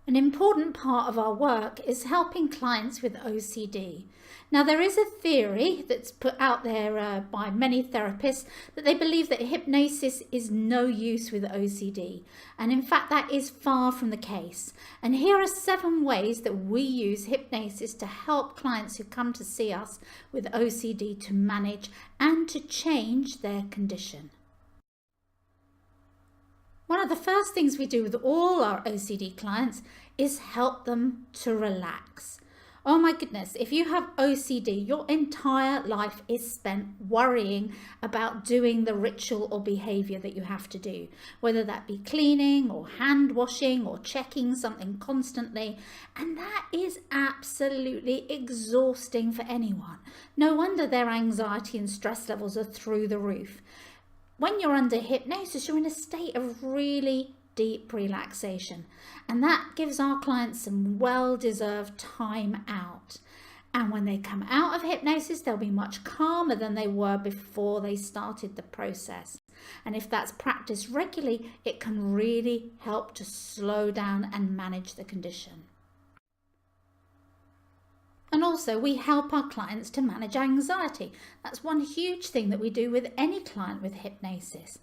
An important part of our work is helping clients with OCD. Now, there is a theory that's put out there by many therapists that they believe that hypnosis is no use with OCD. And in fact, that is far from the case. And here are 7 ways that we use hypnosis to help clients who come to see us with OCD to manage and to change their condition. One of the first things we do with all our OCD clients is help them to relax. Oh my goodness, if you have OCD, your entire life is spent worrying about doing the ritual or behaviour that you have to do, whether that be cleaning or hand washing or checking something constantly, and that is absolutely exhausting for anyone. No wonder their anxiety and stress levels are through the roof. When you're under hypnosis, you're in a state of really deep relaxation, and that gives our clients some well-deserved time out. And when they come out of hypnosis, they'll be much calmer than they were before they started the process. And if that's practiced regularly, it can really help to slow down and manage the condition. And also, we help our clients to manage anxiety. That's one huge thing that we do with any client with hypnosis.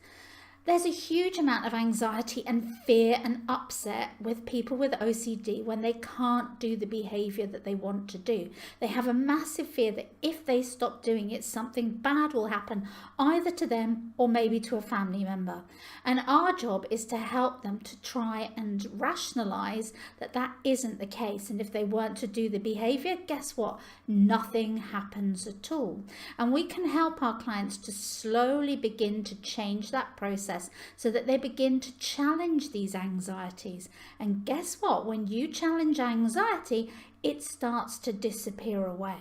There's a huge amount of anxiety and fear and upset with people with OCD when they can't do the behaviour that they want to do. They have a massive fear that if they stop doing it, something bad will happen either to them or maybe to a family member. And our job is to help them to try and rationalise that that isn't the case. And if they weren't to do the behaviour, guess what? Nothing happens at all. And we can help our clients to slowly begin to change that process so that they begin to challenge these anxieties. And guess what? When you challenge anxiety, it starts to disappear away.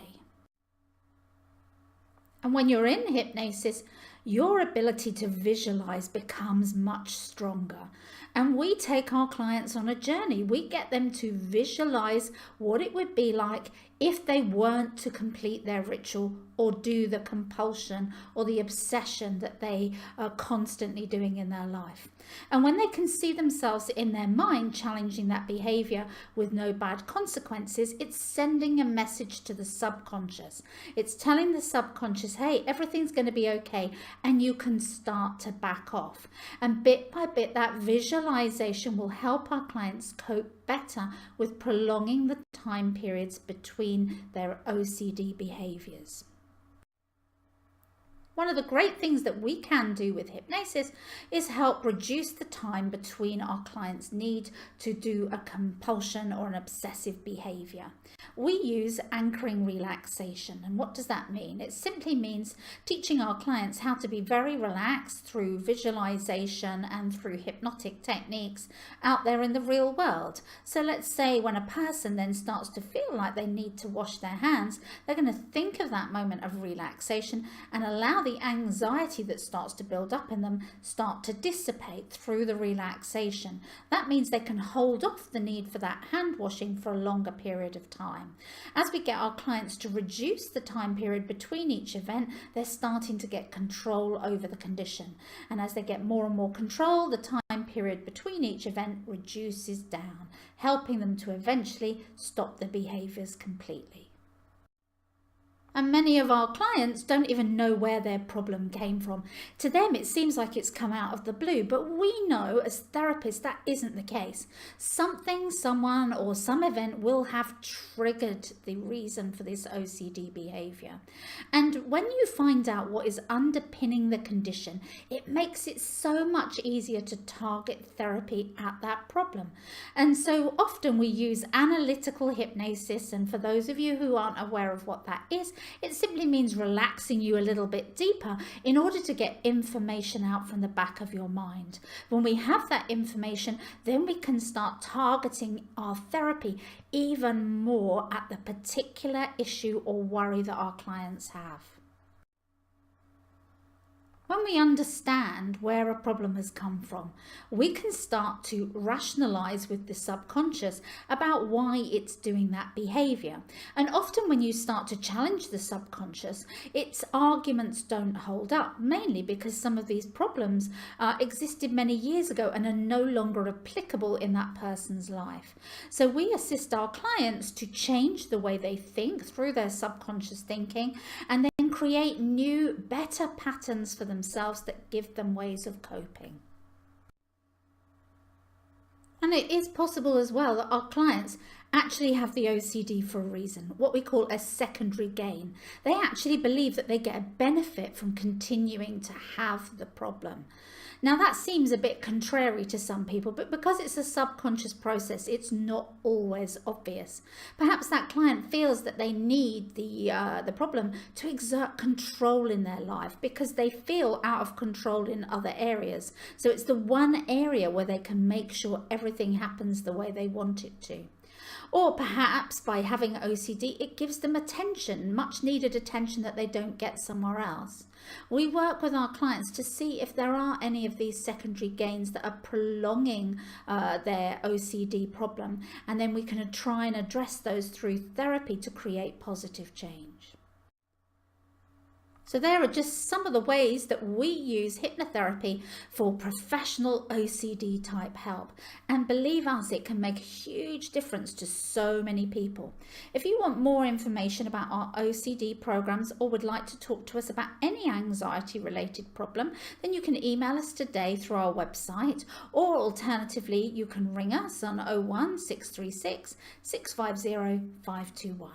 And when you're in hypnosis, your ability to visualize becomes much stronger. And we take our clients on a journey. We get them to visualize what it would be like if they weren't to complete their ritual or do the compulsion or the obsession that they are constantly doing in their life. And when they can see themselves in their mind challenging that behavior with no bad consequences, it's sending a message to the subconscious. It's telling the subconscious, hey, everything's going to be okay, and you can start to back off. And bit by bit, that visualization will help our clients cope better with prolonging the time periods between their OCD behaviors. One of the great things that we can do with hypnosis is help reduce the time between our clients' need to do a compulsion or an obsessive behavior. We use anchoring relaxation. And what does that mean? It simply means teaching our clients how to be very relaxed through visualization and through hypnotic techniques out there in the real world. So let's say when a person then starts to feel like they need to wash their hands, they're going to think of that moment of relaxation and allow the anxiety that starts to build up in them start to dissipate through the relaxation. That means they can hold off the need for that hand washing for a longer period of time. As we get our clients to reduce the time period between each event, they're starting to get control over the condition. And as they get more and more control, the time period between each event reduces down, helping them to eventually stop the behaviours completely. And many of our clients don't even know where their problem came from. To them, it seems like it's come out of the blue, but we know as therapists that isn't the case. Something, someone, or some event will have triggered the reason for this OCD behavior. And when you find out what is underpinning the condition, it makes it so much easier to target therapy at that problem. And so often we use analytical hypnosis, and for those of you who aren't aware of what that is, it simply means relaxing you a little bit deeper in order to get information out from the back of your mind. When we have that information, then we can start targeting our therapy even more at the particular issue or worry that our clients have. When we understand where a problem has come from, we can start to rationalize with the subconscious about why it's doing that behavior. And often when you start to challenge the subconscious, its arguments don't hold up, mainly because some of these problems existed many years ago and are no longer applicable in that person's life. So we assist our clients to change the way they think through their subconscious thinking, and then create new, better patterns for themselves that give them ways of coping. And it is possible as well that our clients actually have the OCD for a reason, what we call a secondary gain. They actually believe that they get a benefit from continuing to have the problem. Now that seems a bit contrary to some people, but because it's a subconscious process, it's not always obvious. Perhaps that client feels that they need the problem to exert control in their life because they feel out of control in other areas. So it's the one area where they can make sure everything happens the way they want it to. Or perhaps by having OCD, it gives them attention, much needed attention that they don't get somewhere else. We work with our clients to see if there are any of these secondary gains that are prolonging their OCD problem, and then we can try and address those through therapy to create positive change. So there are just some of the ways that we use hypnotherapy for professional OCD type help. And believe us, it can make a huge difference to so many people. If you want more information about our OCD programs or would like to talk to us about any anxiety related problem, then you can email us today through our website, or alternatively, you can ring us on 01 636 650 521.